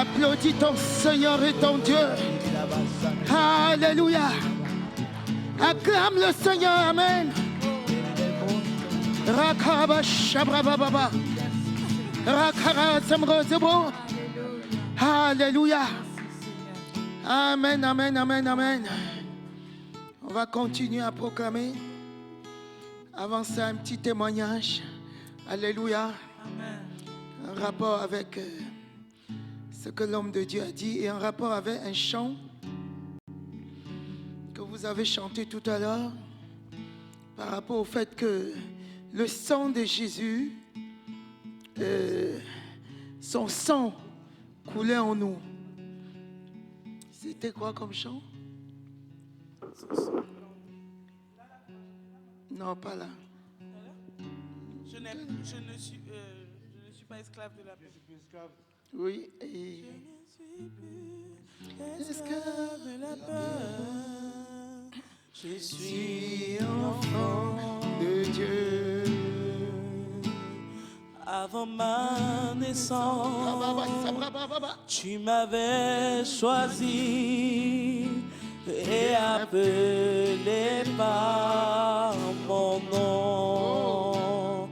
Applaudis ton Seigneur et ton Dieu. Alléluia. Acclame le Seigneur. Amen. Rakaba shabrababa. Rakara samrozebo. Alléluia. Amen, amen, amen, amen. On va continuer à proclamer. Avant ça, un petit témoignage. Alléluia. Un rapport avec ce que l'homme de Dieu a dit et un rapport avec un chant que vous avez chanté tout à l'heure par rapport au fait que le sang de Jésus, son sang coulait en nous. C'était quoi comme chant? Non, pas là. Je ne suis pas esclave de la peur. Oui. Et... Je ne suis plus esclave de la peur. Je suis enfant de Dieu. Avant ma naissance, tu m'avais choisi et appelé par mon nom.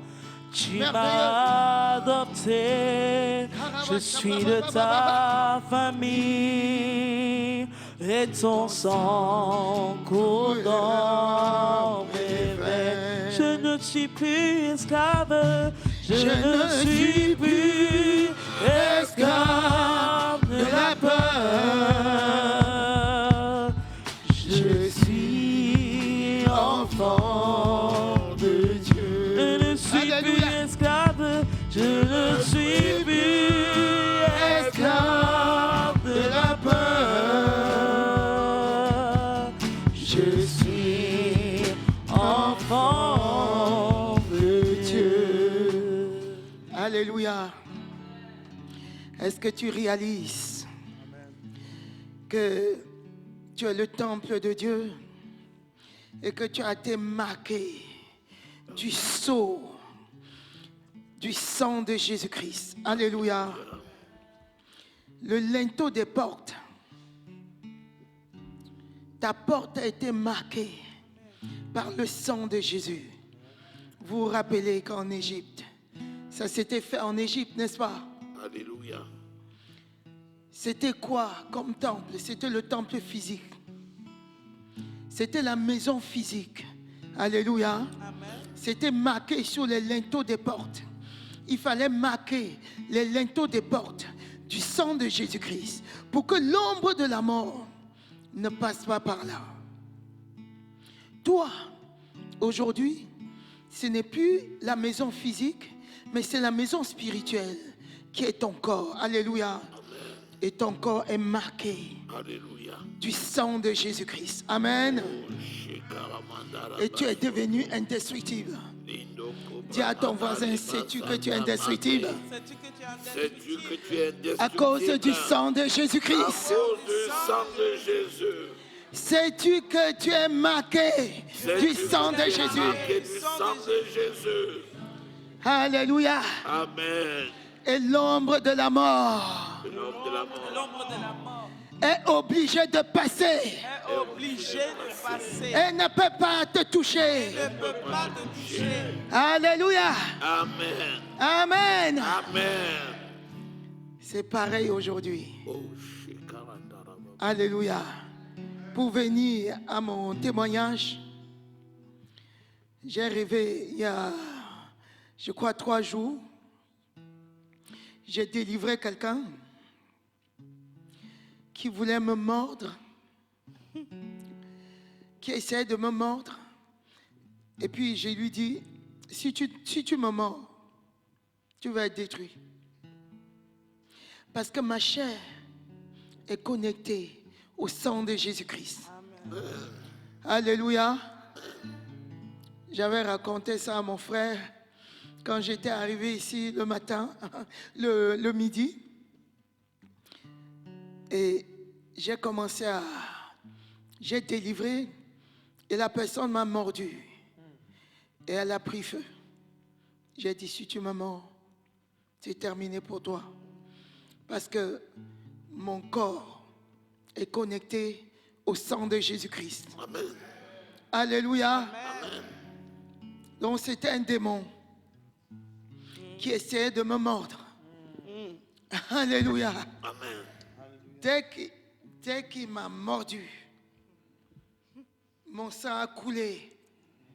Tu m'as adopté, je suis de ta famille et ton sang coule dans mes veines. Je ne suis plus esclave, je ne suis plus esclave de la peur. Je suis enfant de Dieu. Je ne suis plus esclave, je ne suis plus esclave de la peur. Je suis enfant de Dieu. Alléluia. Est-ce que tu réalises que tu es le temple de Dieu et que tu as été marqué du sceau du sang de Jésus-Christ? Alléluia. Le linteau des portes. Ta porte a été marquée par le sang de Jésus. Vous vous rappelez qu'en Égypte, ça s'était fait en Égypte, n'est-ce pas? Alléluia. C'était quoi comme temple? C'était le temple physique. C'était la maison physique. Alléluia. C'était marqué sur les linteaux des portes. Il fallait marquer les linteaux des portes du sang de Jésus-Christ pour que l'ombre de la mort ne passe pas par là. Toi, aujourd'hui, ce n'est plus la maison physique, mais c'est la maison spirituelle qui est ton corps. Alléluia. Et ton corps est marqué Alléluia. du sang de Jésus-Christ. Amen. Et tu es devenu indestructible. Dis à ton voisin, sais-tu que tu es indestructible? Sais-tu que tu es indestructible? À cause du sang de Jésus-Christ. À cause du sang de Jésus. Sais-tu que tu es marqué du sang de Jésus? Marqué du sang de Jésus. Alléluia. Amen. Et l'ombre de la mort est obligée de passer. Elle ne peut pas te toucher. Alléluia. Amen. Amen. Amen. C'est pareil aujourd'hui. Alléluia. Pour venir à mon témoignage, j'ai rêvé il y a, je crois, 3 jours. J'ai délivré quelqu'un qui voulait me mordre, qui essayait de me mordre. Et puis je lui dis, si tu me mords, tu vas être détruit. Parce que ma chair est connectée au sang de Jésus-Christ. Alléluia. J'avais raconté ça à mon frère quand j'étais arrivé ici le matin, le midi. Et j'ai délivré et la personne m'a mordu. Et elle a pris feu. J'ai dit, si tu me mords, c'est terminé pour toi. Parce que mon corps est connecté au sang de Jésus-Christ. Amen. Alléluia. Donc c'était un démon qui essayait de me mordre. Alléluia. Amen. Dès qu'il m'a mordu, mon sang a coulé.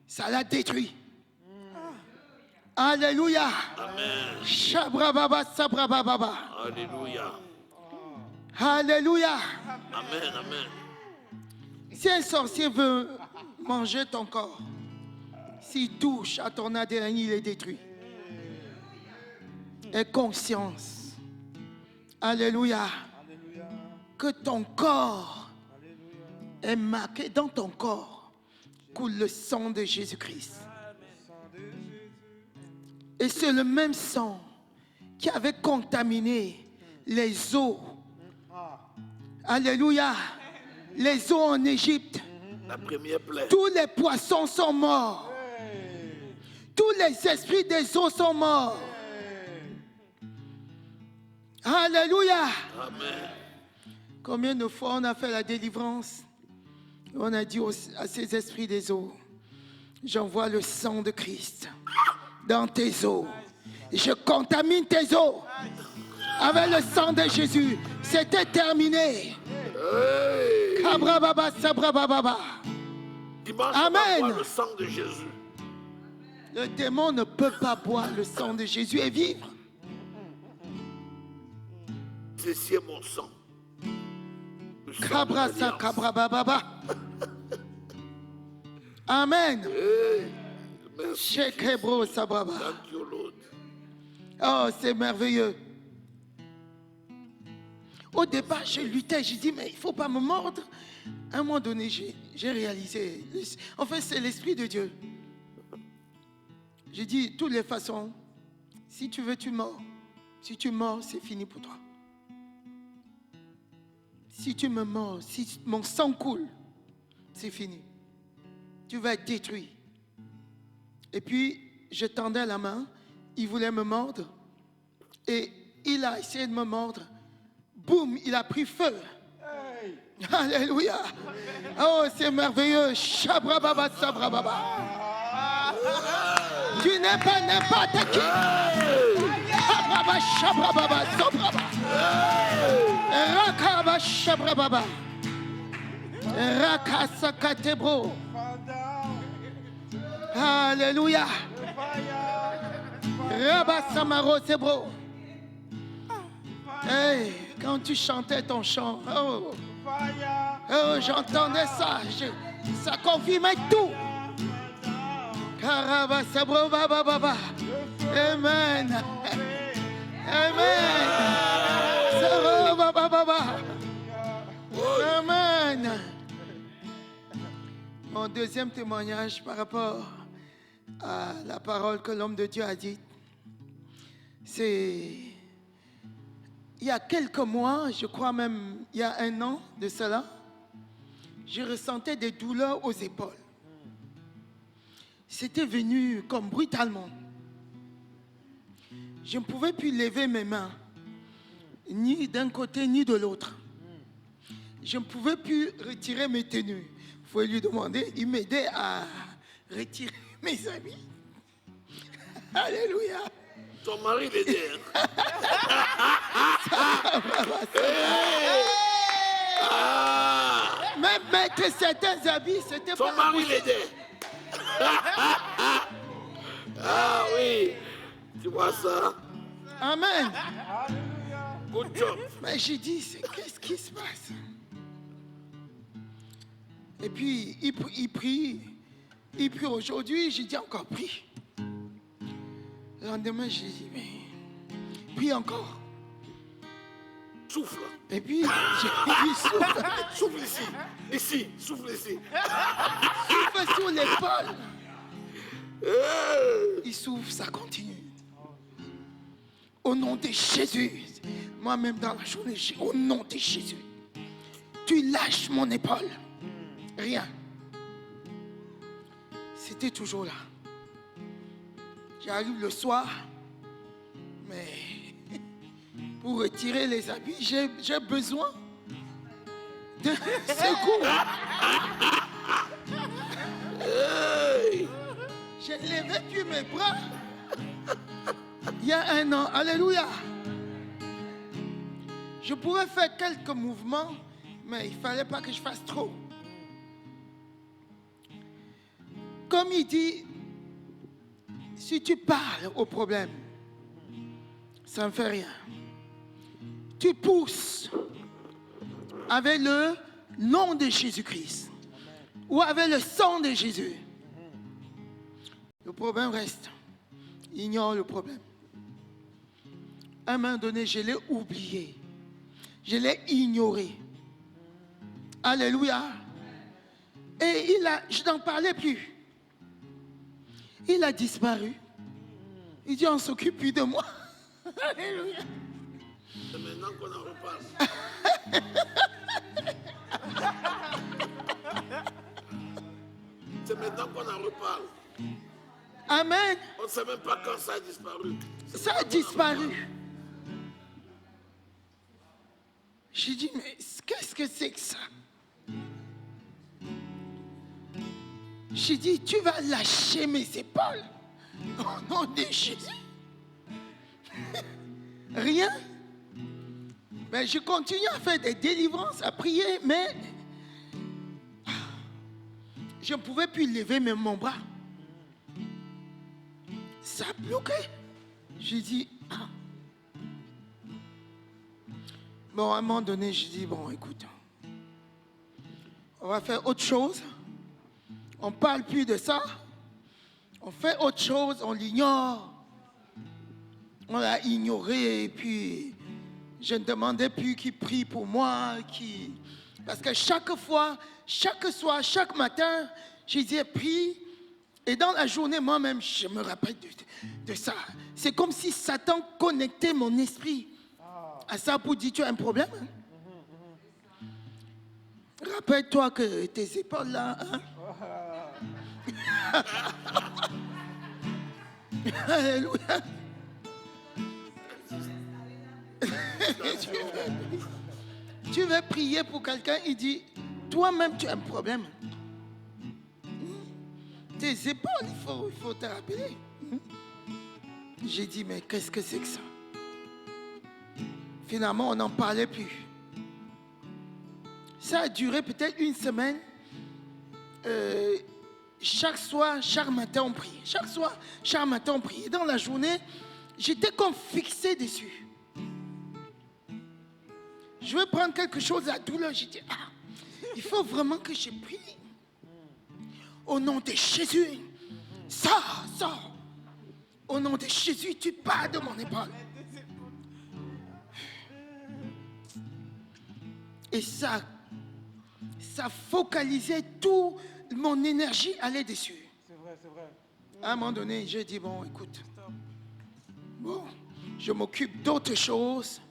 Ça l'a détruit. Alléluia. Amen. Shabrababa, sabrababa. Alléluia. Alléluia. Amen. Amen. Si un sorcier veut manger ton corps, s'il touche à ton ADN, il est détruit. Aie conscience. Alléluia. Que ton corps est marqué, dans ton corps coule le sang de Jésus-Christ. Et c'est le même sang qui avait contaminé les eaux. Alléluia. Les eaux en Égypte. La première plaie. Tous les poissons sont morts. Tous les esprits des eaux sont morts. Alléluia. Amen. Combien de fois on a fait la délivrance? On a dit à ces esprits des eaux, j'envoie le sang de Christ dans tes eaux. Je contamine tes eaux avec le sang de Jésus. C'était terminé. Hey. Kabrababa, sabrababa. Dimanche, Amen. on va boire le sang de Jésus. Le démon ne peut pas boire le sang de Jésus et vivre. Ceci est mon sang. Le sang de Kabrasa, l'alliance. kabrababa. Amen. Hey. Merci. Shekebro, sabraba. Thank you, Lord. Oh, c'est merveilleux. Au départ, je luttais, je dis, mais il ne faut pas me mordre. À un moment donné, j'ai réalisé. En fait, c'est l'Esprit de Dieu. J'ai dit, de toutes les façons, si tu veux, tu mords. Si tu mords, c'est fini pour toi. Si tu me mords, si mon sang coule, c'est fini. Tu vas être détruit. Et puis, je tendais la main, il voulait me mordre. Et il a essayé de me mordre. Boum, il a pris feu. Hey. Alléluia. Oh, c'est merveilleux. Shabrababa, sabrababa. Tu n'es pas n'importe qui. Shabraba, shabrababa, sabraba. Rakaba, shabrababa. Rakasakatebro. Alléluia. Rabasamaro, sebro. Hey, quand tu chantais ton chant, oh, j'entendais ça, ça confirmait tout. Karabasabro, baba, baba. Amen. Amen. Sabro, baba, baba. Amen. Mon deuxième témoignage par rapport à la parole que l'homme de Dieu a dite, c'est il y a quelques mois, je crois même il y a 1 an de cela, je ressentais des douleurs aux épaules. C'était venu comme brutalement. Je ne pouvais plus lever mes mains, ni d'un côté ni de l'autre. Je ne pouvais plus retirer mes tenues. Il faut lui demander, il m'aidait à retirer mes habits. Alléluia. Ton mari l'aidait. Même mettre certains habits, c'était pas Ton mari l'aidait. Ah oui. Tu vois ça? Amen. Good job. Mais j'ai dit, qu'est-ce qui se passe? Et puis, il prie aujourd'hui, j'ai dit encore, prie. Le lendemain, j'ai dit, mais prie encore. Souffle. Et puis, j'ai dit, souffle. Souffle ici. Ici. Souffle ici. Souffle sur l'épaule. Hey. Il souffle, ça continue. Au nom de Jésus, moi-même dans la journée, au nom de Jésus, tu lâches mon épaule. Rien. C'était toujours là. J'arrive le soir, mais pour retirer les habits. J'ai besoin de secours. J'ai levé plus mes bras il y a un an. Alléluia. Je pourrais faire quelques mouvements, mais il ne fallait pas que je fasse trop. Comme il dit, si tu parles au problème, ça ne fait rien. Tu pousses avec le nom de Jésus-Christ ou avec le sang de Jésus. Le problème reste. Ignore le problème. À un moment donné, je l'ai oublié. Je l'ai ignoré. Alléluia. Et je n'en parlais plus. Il a disparu. Il dit, on ne s'occupe plus de moi. Alléluia. C'est maintenant qu'on en reparle. C'est maintenant qu'on en reparle. Amen. On ne sait même pas quand ça a disparu. Ça a disparu. J'ai dit, mais qu'est-ce que c'est que ça? J'ai dit, tu vas lâcher mes épaules au nom de Jésus. Rien. Mais je continue à faire des délivrances, à prier, mais je ne pouvais plus lever même mon bras. Ça a bloqué. J'ai dit, ah. Bon, à un moment donné, j'ai dit, bon, écoute, on va faire autre chose. On ne parle plus de ça. On fait autre chose, on l'ignore. On l'a ignoré et puis je ne demandais plus qui prie pour moi. Parce que chaque fois, chaque soir, chaque matin, je disais prie. Et dans la journée, moi-même, je me rappelle de ça. C'est comme si Satan connectait mon esprit à ça pour dire, tu as un problème. Hein? Rappelle-toi que tes épaules là, hein? Alléluia. Tu veux prier pour quelqu'un, il dit, toi-même tu as un problème. Tes épaules, il faut te rappeler. J'ai dit, mais qu'est-ce que c'est que ça? Finalement, on n'en parlait plus. Ça a duré peut-être une semaine. Chaque soir, chaque matin, on priait. Chaque soir, chaque matin, on priait. Dans la journée, j'étais comme fixé dessus. Je veux prendre quelque chose à la douleur. J'ai dit, ah, il faut vraiment que je prie. Au nom de Jésus, sors. Au nom de Jésus, tu pars de mon épaule. Et ça focalisait tout, mon énergie allait dessus. C'est vrai. À un moment donné, j'ai dit, bon, écoute, bon, je m'occupe d'autres choses,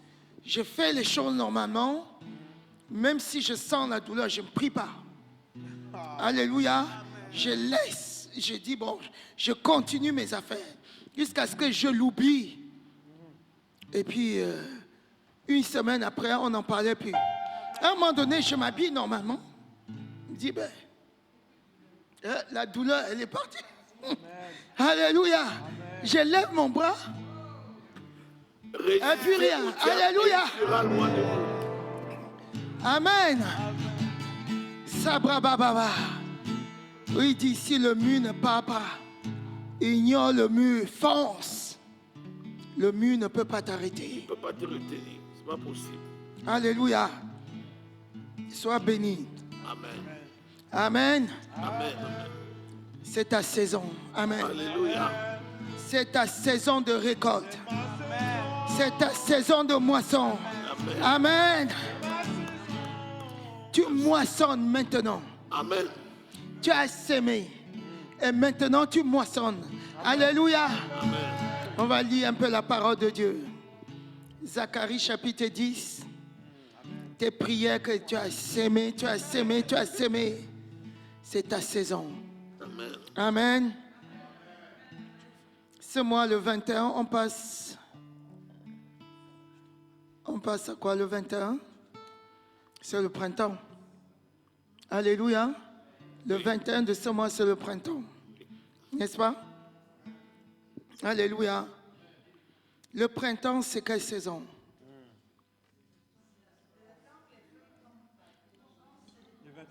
je fais les choses normalement, même si je sens la douleur, je ne prie pas. Alléluia. Je laisse, je dis, bon, je continue mes affaires jusqu'à ce que je l'oublie. Et puis, une semaine après, on n'en parlait plus. À un moment donné, je m'habille normalement. Je dis, ben, la douleur, elle est partie. Alléluia. Amen. Je lève mon bras. Et puis rien. Alléluia. Amen. Sabrababa. Oui, il dit, si le mur ne part pas, ignore le mur, fonce. Le mur ne peut pas t'arrêter. Il ne peut pas te retenir. Ce n'est pas possible. Alléluia. Sois béni. Amen. Amen. Amen. C'est ta saison. Amen. Alléluia. C'est ta saison de récolte. C'est ta saison de moisson. Amen. Tu moissonnes maintenant. Amen. Tu as sémé. Et maintenant tu moissonnes. Alléluia. Amen. On va lire un peu la parole de Dieu. Zacharie chapitre 10. Tes prières que tu as sémées, c'est ta saison. Amen. Amen. Ce mois, le 21, on passe On passe à quoi, le 21? C'est le printemps. Alléluia. Le 21 de ce mois, c'est le printemps. N'est-ce pas? Alléluia. Le printemps, c'est quelle saison?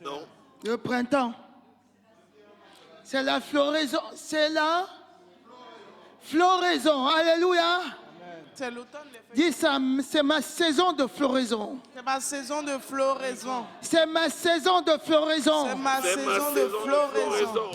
Non. Le printemps. C'est la floraison. C'est la floraison. Alléluia. C'est l'automne. Les feuilles. Dis ça, c'est ma saison de floraison. C'est ma saison de floraison. C'est ma saison de floraison. C'est ma saison de floraison.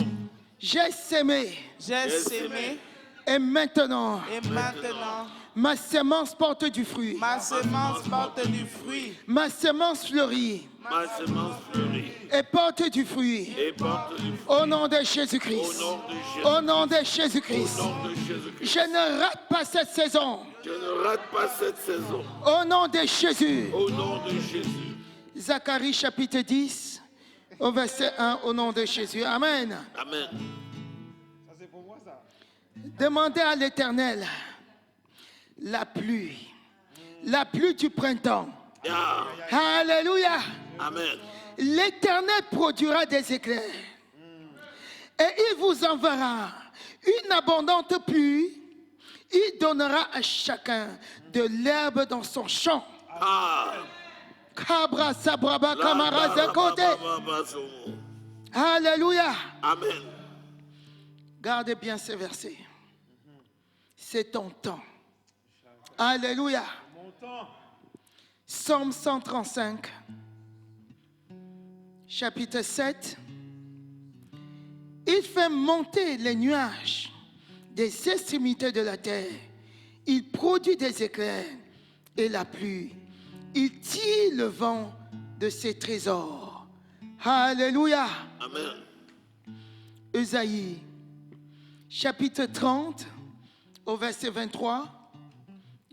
J'ai sémé. J'ai sémé Et maintenant, et maintenant, ma semence porte du fruit. ma semence porte du fruit. Ma semence fleurit Ma semence fleurit et porte du fruit. et porte du fruit. Au nom de Au Jésus-Christ. nom de Jésus. Au nom de Au Jésus-Christ. nom de Jésus-Christ. Je ne rate pas cette saison. Je ne rate pas cette saison. Au nom de Jésus. Au nom de Jésus. Zacharie chapitre 10, au verset 1, au nom de Jésus. Amen. Amen. Demandez à l'Éternel la pluie du printemps. Yeah. Alléluia. Amen. L'Éternel produira des éclairs et il vous enverra une abondante pluie. Il donnera à chacun de l'herbe dans son champ. Ah. Kabra sabraba kamara zekote. Alléluia. Amen. Gardez bien ces versets. C'est ton temps. Alléluia. Psaume 135, chapitre 7. Il fait monter les nuages des extrémités de la terre. Il produit des éclairs et la pluie. Il tire le vent de ses trésors. Alléluia. Amen. Ésaïe, chapitre 30, au verset 23.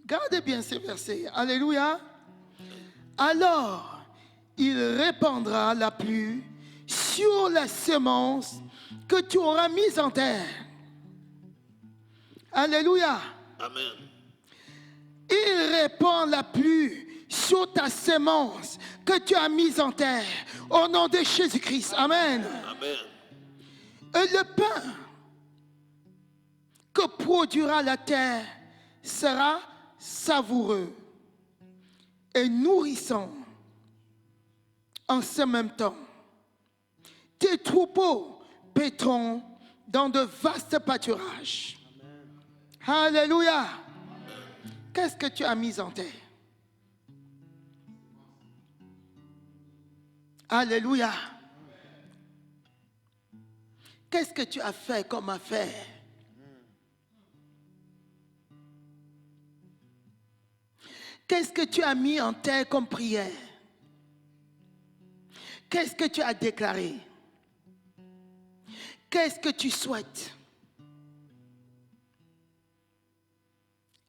Gardez bien ces versets. Alléluia. Alors, il répandra la pluie sur la semence que tu auras mise en terre. Alléluia. Amen. Il répand la pluie sur ta semence que tu as mise en terre. Au nom de Jésus-Christ. Amen. Amen. Et le pain que produira la terre sera savoureux et nourrissant en ce même temps. Tes troupeaux paîtront dans de vastes pâturages. Alléluia. Qu'est-ce que tu as mis en terre? Alléluia. Qu'est-ce que tu as fait comme affaire? Qu'est-ce que tu as mis en terre comme prière? Qu'est-ce que tu as déclaré? Qu'est-ce que tu souhaites?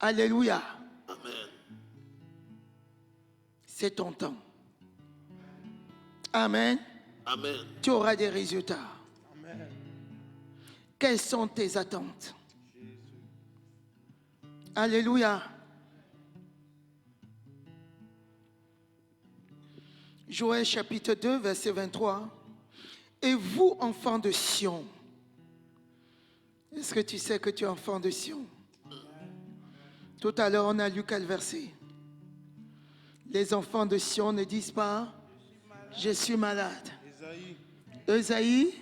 Alléluia. Amen. C'est ton temps. Amen. Amen. Tu auras des résultats. Amen. Quelles sont tes attentes? Alléluia. Joël chapitre 2, verset 23. Et vous, enfants de Sion, est-ce que tu sais que tu es enfant de Sion? Tout à l'heure, on a lu quel verset? Les enfants de Sion ne disent pas « Je suis malade ». Ésaïe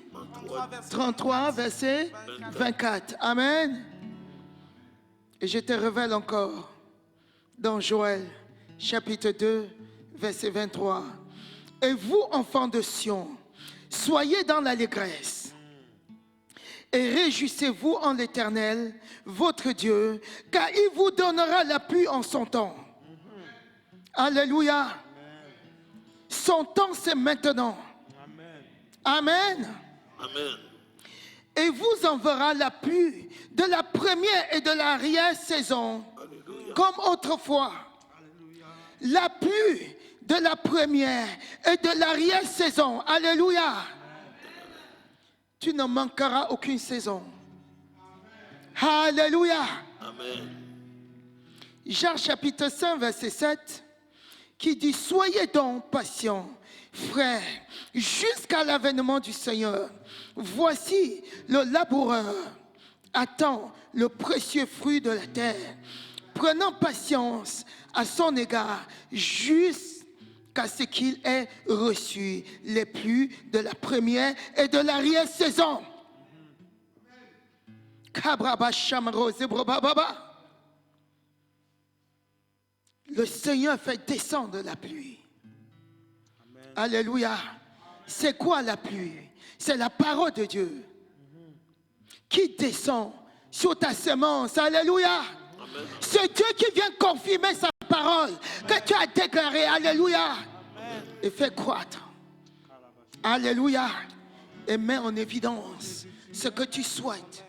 33, verset 24. Amen. Et je te révèle encore dans Joël chapitre 2, verset 23. Et vous, enfants de Sion, soyez dans l'allégresse et réjouissez-vous en l'Éternel, votre Dieu, car il vous donnera la pluie en son temps. Alléluia. Son temps, c'est maintenant. Amen. Amen. Et vous enverra la pluie de la première et de l'arrière-saison, comme autrefois. La pluie de la première et de l'arrière-saison. Alléluia. Tu ne manqueras aucune saison. Alléluia. Amen. Jean chapitre 5, verset 7. qui dit, soyez donc patients, frères, jusqu'à l'avènement du Seigneur. Voici le laboureur attend le précieux fruit de la terre, prenant patience à son égard jusqu'à ce qu'il ait reçu les pluies de la première et de l'arrière-saison. Le Seigneur fait descendre la pluie. Amen. Alléluia. C'est quoi la pluie? C'est la parole de Dieu qui descend sur ta semence. Alléluia. Amen. C'est Dieu qui vient confirmer sa parole que tu as déclarée. Alléluia. Amen. Et fait croître. Alléluia. Et met en évidence ce que tu souhaites,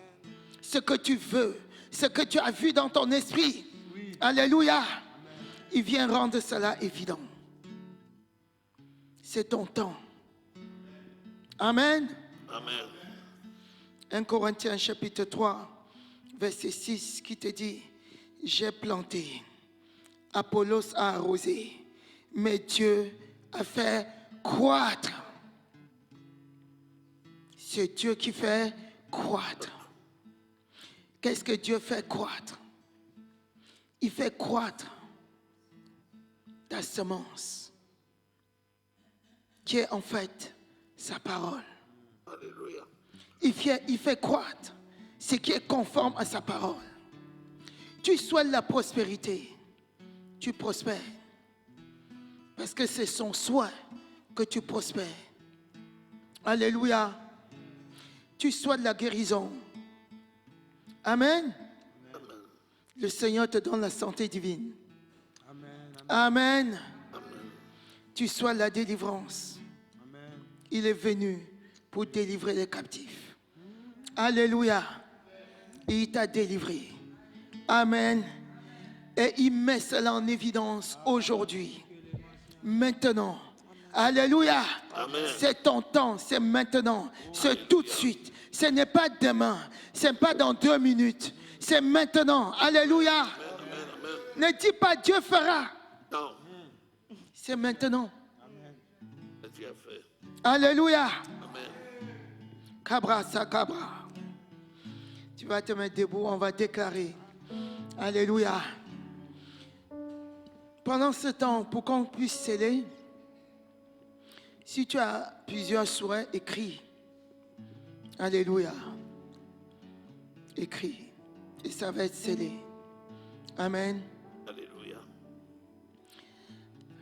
ce que tu veux, ce que tu as vu dans ton esprit. Alléluia. Il vient rendre cela évident. C'est ton temps. Amen. Amen. 1 Corinthiens chapitre 3, verset 6 qui te dit, j'ai planté, Apollos a arrosé, mais Dieu a fait croître. C'est Dieu qui fait croître. Qu'est-ce que Dieu fait croître? Il fait croître ta semence, qui est en fait sa parole. Alléluia. Il fait croître ce qui est conforme à sa parole. Tu souhaites la prospérité, tu prospères. Parce que c'est son souhait que tu prospères. Alléluia. Tu souhaites la guérison. Amen. Amen. Le Seigneur te donne la santé divine. Amen. Amen. Tu sois la délivrance. Amen. Il est venu pour délivrer les captifs. Alléluia. Et il t'a délivré. Amen. Et il met cela en évidence aujourd'hui. Maintenant. Alléluia. Amen. C'est ton temps, c'est maintenant. C'est tout de suite. Ce n'est pas demain. Ce n'est pas dans 2 minutes. C'est maintenant. Alléluia. Amen. Ne dis pas Dieu fera. Non. C'est maintenant. Amen. Alléluia. Amen. Cabra, cabra. Tu vas te mettre debout, on va déclarer. Alléluia. Pendant ce temps, pour qu'on puisse sceller, si tu as plusieurs souhaits, écris. Alléluia. Écris. Et ça va être scellé. Amen. Alléluia.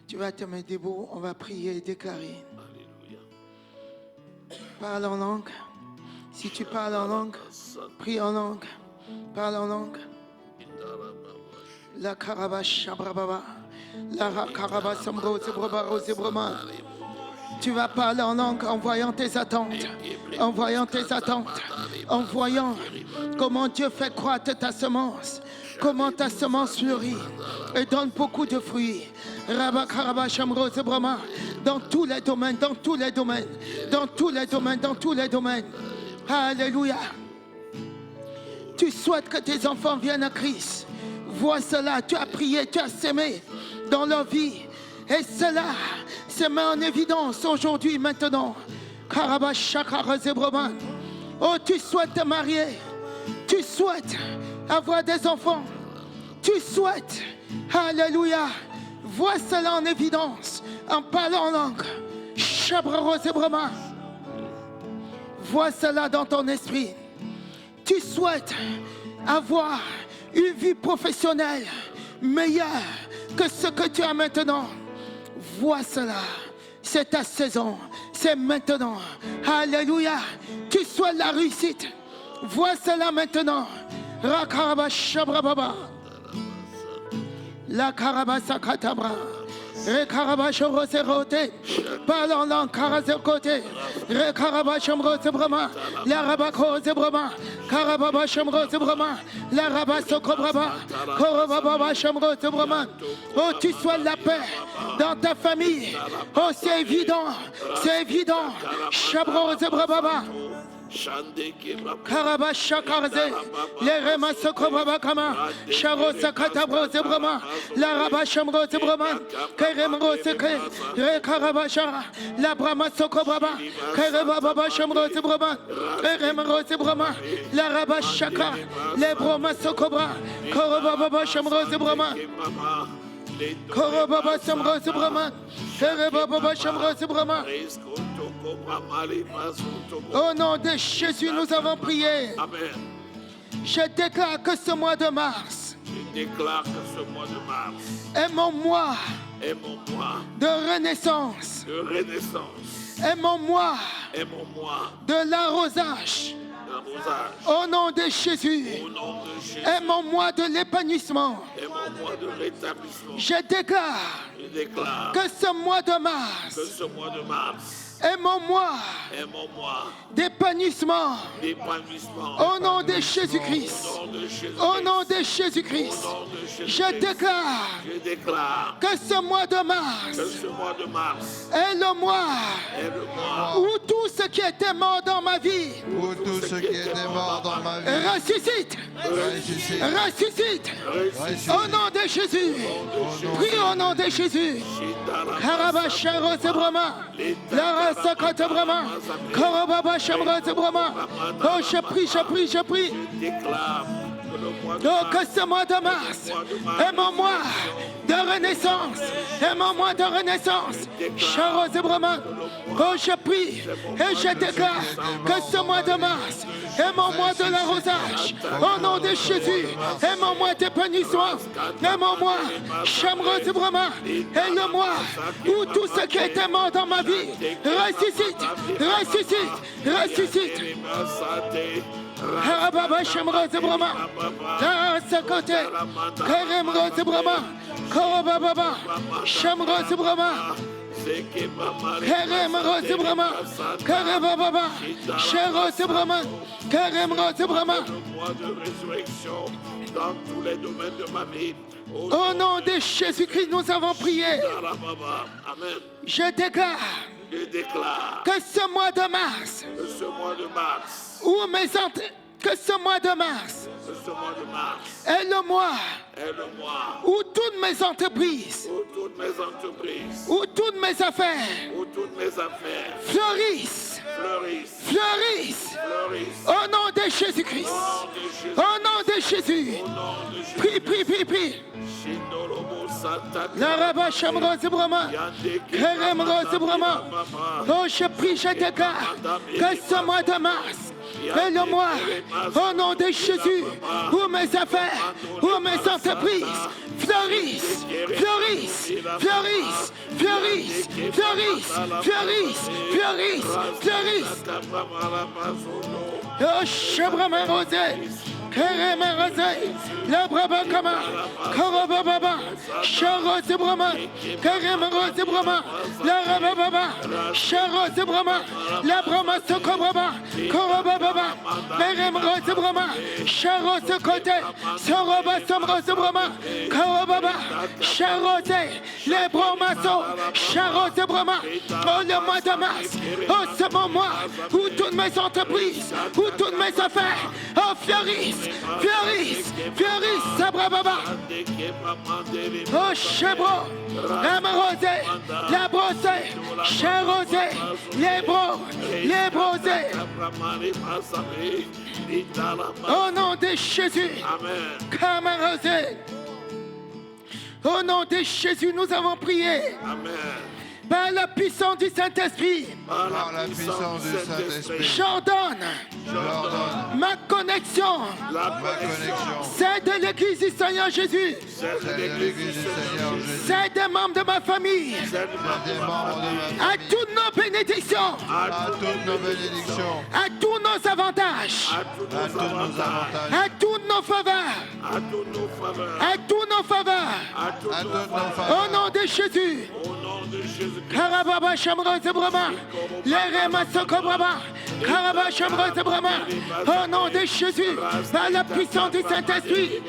Tu vas te mettre debout, on va prier et déclarer. Alléluia. Parle en langue. Si tu parles en langue, prie en langue. Parle en langue. La carabache, brababa. La carabache, brababa. Tu vas parler en langue en voyant tes attentes, en voyant tes attentes, en voyant comment Dieu fait croître ta semence, comment ta semence fleurit et donne beaucoup de fruits. Dans tous les domaines, dans tous les domaines, dans tous les domaines, dans tous les domaines. Alléluia. Tu souhaites que tes enfants viennent à Christ. Vois cela, tu as prié, tu as sémé dans leur vie. Et cela se met en évidence aujourd'hui, maintenant. Oh, tu souhaites te marier. Tu souhaites avoir des enfants. Tu souhaites, alléluia, vois cela en évidence, en parlant en langue. Vois cela dans ton esprit. Tu souhaites avoir une vie professionnelle meilleure que ce que tu as maintenant. Vois cela, c'est ta saison, c'est maintenant. Alléluia, tu souhaites la réussite. Vois cela maintenant. La carabasa katabra. Parle en langue, côté. La rabako zebrama. Karababa shamro zebrama. La rabaso kobrama. Korobaba shamro zebrama. Oh, tu sois la paix dans ta famille. Oh, c'est évident. C'est évident. Shabro zebrababa. Karabasha Karze, les Remasoko Babakama, Charosa Katabro Zebrama, la Rabashamro Zebrama, Keremro Seke, Karabasha, la Brama Soko Baba, Kerebaba Shamro Zebrama, Keremro Zebrama, la Rabashaka, les Broma Sokobra, Korobaba Shamro Zebrama, Korobaba Shamro Zebrama, Kerebaba Shamro Zebrama. Au nom de Jésus, nous avons prié. Amen. Je déclare que ce mois de mars Je déclare que ce mois de mars est mon mois est mon mois de renaissance, de renaissance, est mon mois est mon mois de l'arrosage. d'arrosage. Au nom de Jésus, Au nom de Jésus, est mon mois de l'épanouissement. est mon mois de rétablissement. Je déclare Je déclare que ce mois de que mars ce mois de mars est mon mois est mon mois d'épanouissement. d'épanouissement. Au nom de Jésus-Christ, Au nom de Jésus, au nom de Jésus-Christ, au nom de Jésus, je déclare je déclare que ce mois de que mars ce mois de mars est le mois est le mois où tout ce qui était mort dans ma vie Où tout ce qui était mort dans ma vie ressuscite, ressuscite. ressuscite. Ressuscite. Au nom de Jésus, prie au nom de Jésus. Karabasharo Zebrama, Lara Sakata Brama, Karababa Shamra Zebrama. Oh, je prie, je prie, je prie. déclare que le mois de Oh, que ce mois de mars est mon mois de renaissance, est mon mois de renaissance. Charo Zebrama. Oh, je prie et je déclare que ce mois de mars est mon mois de l'arrosage. Au nom de Jésus, est mon mois d'épanouissement, est mon mois, Chamro Zebrama, est le mois où tout ce qui était mort dans ma vie ressuscite, ressuscite, ressuscite. Harababa Shamro Zebrama, là à ce côté, Karemro Zebrama, Korobaba, Shamro Zebrama. Karemro Zebrama, Karebaba, Shero Zebrama, Karemro Zebrama. mois de résurrection dans tous les domaines de ma vie. Au nom de Jésus-Christ, nous avons prié. Amen. Je déclare Je déclare que ce mois de mars, que ce mois de mars, que ce mois de mars est le mois est le mois où toutes mes entreprises, où toutes mes entreprises, où toutes mes affaires où toutes mes affaires fleurissent, fleurissent, fleurissent. fleurissent. Au nom de Jésus-Christ, au nom de Jésus, prie, prie, prie, prie. Shindorobo Santa Laraba Shamro Zebrama, Keremro Zebrama. Oh, je prie, je déclare que ce mois de mars est le mois, au nom de Jésus, où mes affaires, où mes entreprises fleurissent, fleurissent, fleurissent, fleurissent, fleurissent, fleurissent, fleurissent, fleurissent. Oh, Shabrama Rosé. Kerema Rosé, la Braba Kama, Korobaba, Charo Zebrama, Kerema Rosé Brama, la Rababa, Charo Zebrama, la Brama Sokobrama, Korobaba, Kerema Rosé Brama, Charo Sokote, Soroba Somro Zebrama, Korobaba, Charo les Bromasso, Charo Zebrama, oh le mois de mars, oh c'est mon mois où toutes mes entreprises, où toutes mes affaires, oh fleurissent. Fleurissent, fleurissent, Sabrababa. Oh, Chebro, la Marosé, la Brossé, Charosé, les Brosés. Au nom de Jésus, Camarosé. Au nom de Jésus, nous avons prié. Amen. Par la puissance du Saint-Esprit, Par la puissance du Saint-Esprit, j'ordonne j'ordonne ma connexion, La ma connexion, celle de l'Église du Seigneur Jésus, celle celle de l'Église du Seigneur Jésus, celle des membres de ma famille, celle des membres de ma à toutes nos bénédictions, à toutes nos bénédictions, à tous nos avantages, à tous à nos tous nos avantages, avantages, à toutes nos faveurs, à tous nos faveurs, à tous nos faveurs, à tous à nos toutes nos faveurs. au faveurs. nom de Jésus. Au nom de Jésus-Christ. Karababa Shamro Zebrama, les Rema Sokobrama, Au nom de Jésus, par la puissance du Saint-Esprit,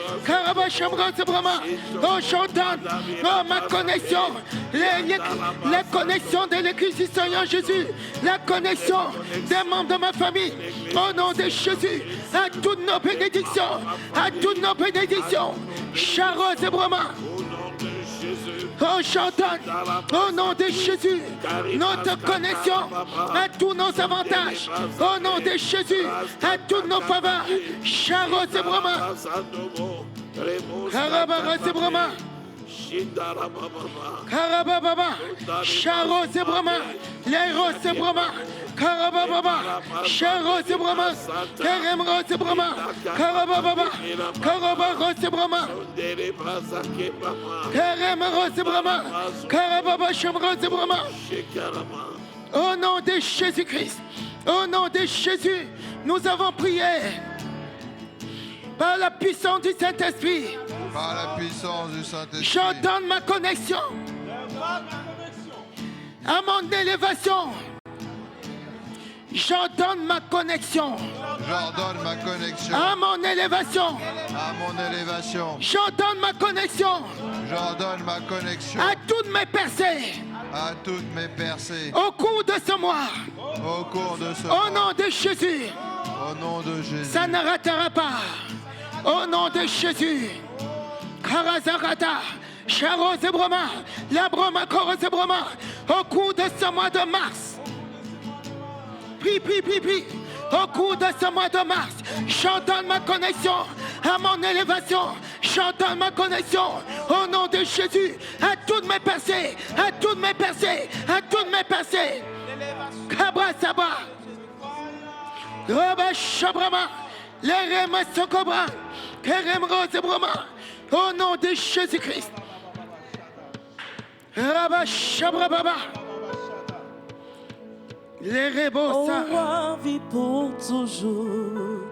oh, j'ordonne, oh, ma connexion, la connexion de l'Église du Seigneur Jésus, la connexion des membres de ma famille, au nom de Jésus, à toutes nos bénédictions, Charos et Brahma. Oh, j'ordonne, au nom de Jésus, notre connexion à tous nos avantages, au nom de Jésus, à toutes nos faveurs, Charos et Brahma, Karabaras et Brahma, Karababa, Charos et Brahma, Leros et Brahma, Karababa, Charos et Brahma, Keremros et Brahma, Karababa, Karabaros et Brahma, Keremros et Brahma, Karababa, Chamros et Brahma. Au nom de Jésus-Christ, au nom de Jésus, nous avons prié par la puissance du Saint-Esprit. Par la puissance du Saint-Esprit. J'ordonne ma connexion à mon élévation. J'ordonne ma connexion à mon élévation. J'ordonne ma connexion à toutes mes percées. Au cours de ce mois. Au nom de Jésus. Ça ne ratera pas. Au nom de Jésus. Karazarata, Charos et Brahma, la Brahma, Koros et Brahma, au cours de ce mois de mars. Au cours de ce mois de mars, j'ordonne ma connexion à mon élévation. J'ordonne ma connexion au nom de Jésus à toutes mes percées, à toutes mes percées. Kabra Saba, Roba Shabrama, Lerema Sokobra, Kerem Rose et Brahma. Au nom de Jésus-Christ. Les rebosa. Oh, roi vit pour toujours,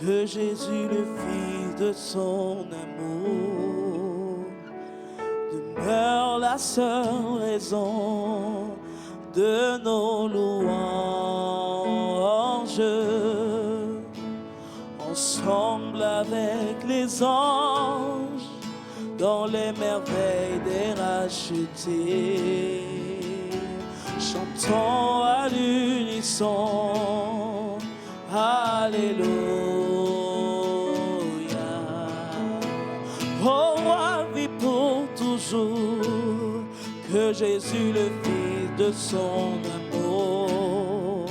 que Jésus le Fils de son amour demeure la seule raison de nos louanges. Ensemble avec les anges, dans les merveilles des rachetés, chantons à l'unisson, Alléluia. Oh, roi vit pour toujours, que Jésus le Fils de son amour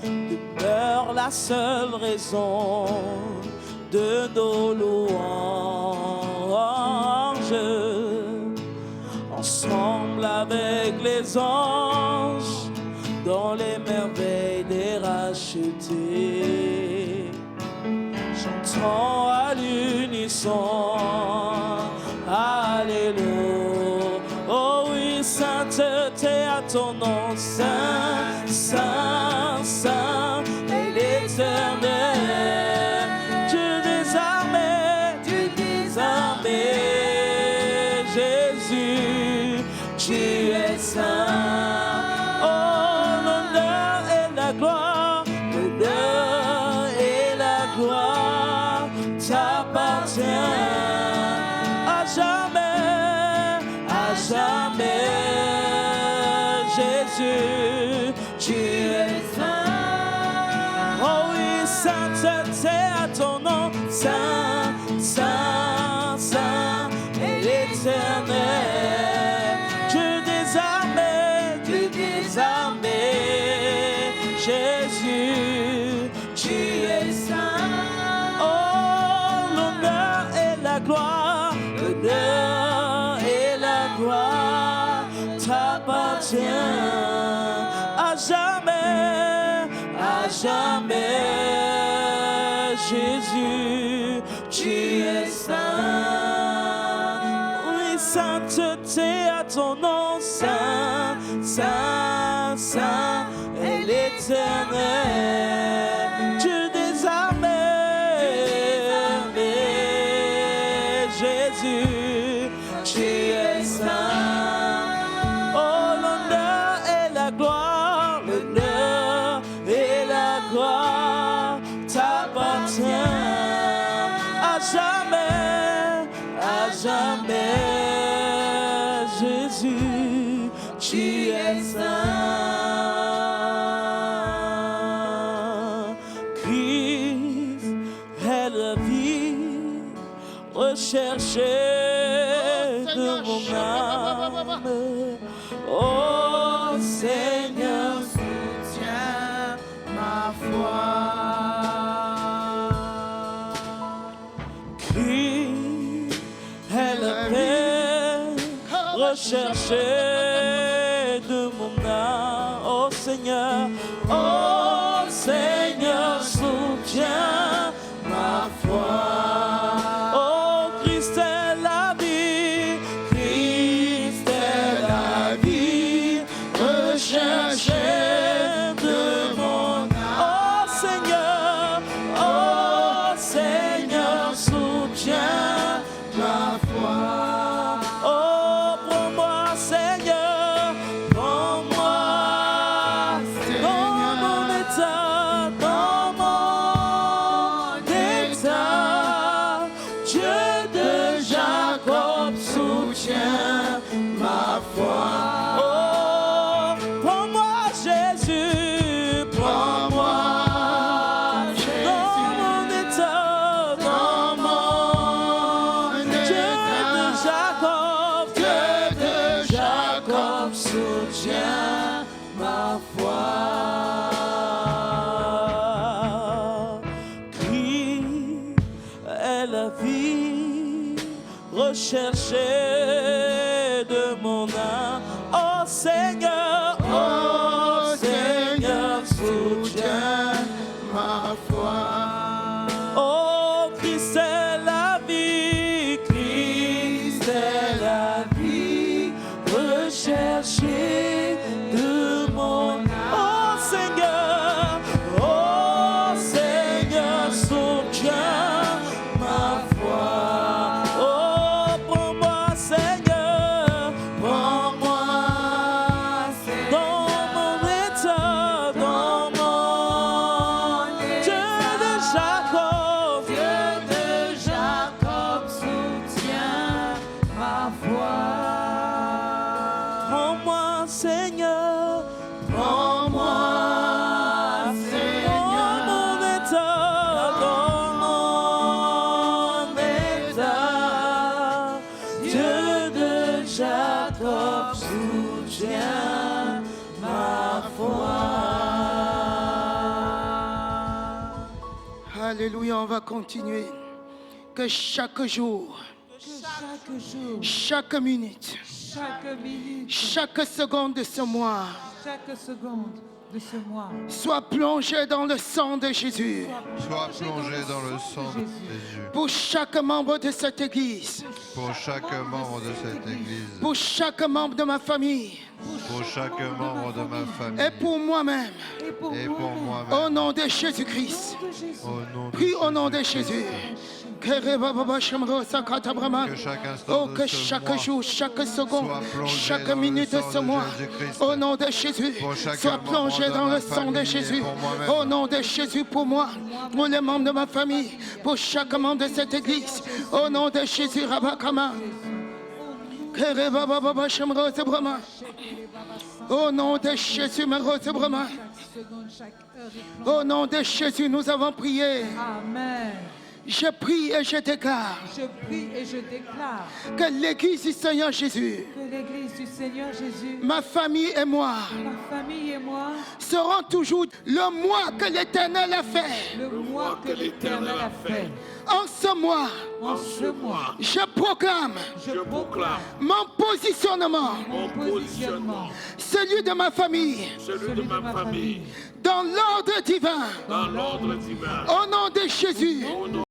demeure la seule raison de nos louanges. Ensemble avec les anges, dans les merveilles des rachetés, chantons à l'unisson, Alléluia. Oh oui, sainteté à ton nom, Saint, Saint, Saint, et l'Éternel, Dieu des armées, Jésus, tu es saint. Oh, l'honneur et la gloire, t'appartient à jamais, Jésus, tu es saint. Oh oui, sainteté à ton nom, Saint, Saint, Saint, et l'Éternel, Dieu des armées, Jésus, tu es saint. Oh, l'honneur et la gloire, t'appartient à jamais, Jésus, tu es saint. Oui, sainteté à ton nom, Saint, Saint, Saint, et l'Éternel, Dieu des armées, Jésus, tu es saint. Oh, l'honneur et la gloire, l'honneur et la Jésus, tu es saint. Christ est la vie recherchée de mon âme. Oh Seigneur, soutiens ma foi. Christ est la paix recherchée de mon âme. Oh Seigneur, soutiens ma foi. Oh Christ est la vie, Christ est la vie recherchée de mon âme. Oh Seigneur, soutiens ma foi. Oh, prends-moi, Seigneur, prends-moi, dans mon état, Dieu de Jacob, soutiens ma foi. Oh, prends-moi, Jésus, prends-moi, dans mon état, Dieu de Jacob, soutiens ma foi. Christ est la vie recherchée de mon âme. Oh Seigneur, soutiens ma foi. Oh Christ est la vie, Christ est la vie recherchée de mon âme. Oh Seigneur, soutiens ma foi. Oh, prends-moi, Seigneur, prends-moi, dans mon état, Dieu de Jacob, soutiens ma foi. Prends-moi, Seigneur, prends-moi, dans mon état, Dieu de Jacob, soutiens ma foi. Alléluia, on va continuer. Que chaque jour, chaque minute, chaque seconde de ce mois soit plongée dans le sang de Jésus. Sois plongé dans le sang de Jésus. Pour chaque membre de cette église, Pour chaque membre de cette église. pour chaque membre de ma famille Pour chaque membre de ma famille. et pour moi-même, Et pour moi-même. au nom de Jésus-Christ. Au nom de Prie au nom de Jésus-Christ. Jésus. Que chaque instant de que ce chaque mois jour, chaque seconde, soit plongé chaque dans le minute de sang ce de mois, Jésus-Christ. au nom de Jésus, Pour chaque soit membre plongé de dans ma le sang de famille et Jésus. pour moi-même. Au nom de Jésus pour moi, pour les membres de ma famille, pour chaque membre de cette église. Au nom de Jésus, Rabakama. Au nom de Jésus, au nom de Jésus, nous avons prié. Amen. Je prie et je déclare Je prie et je déclare que l'église du Seigneur Jésus, que l'Église du Seigneur Jésus, ma famille et moi, ma famille et moi, seront toujours le mois que l'Éternel a fait. le mois que l'Éternel a fait. En ce mois, En ce mois, je proclame je proclame mon positionnement, mon positionnement, celui de ma famille, celui de ma famille, dans l'ordre divin. dans l'ordre divin. Au nom de Jésus, Au nom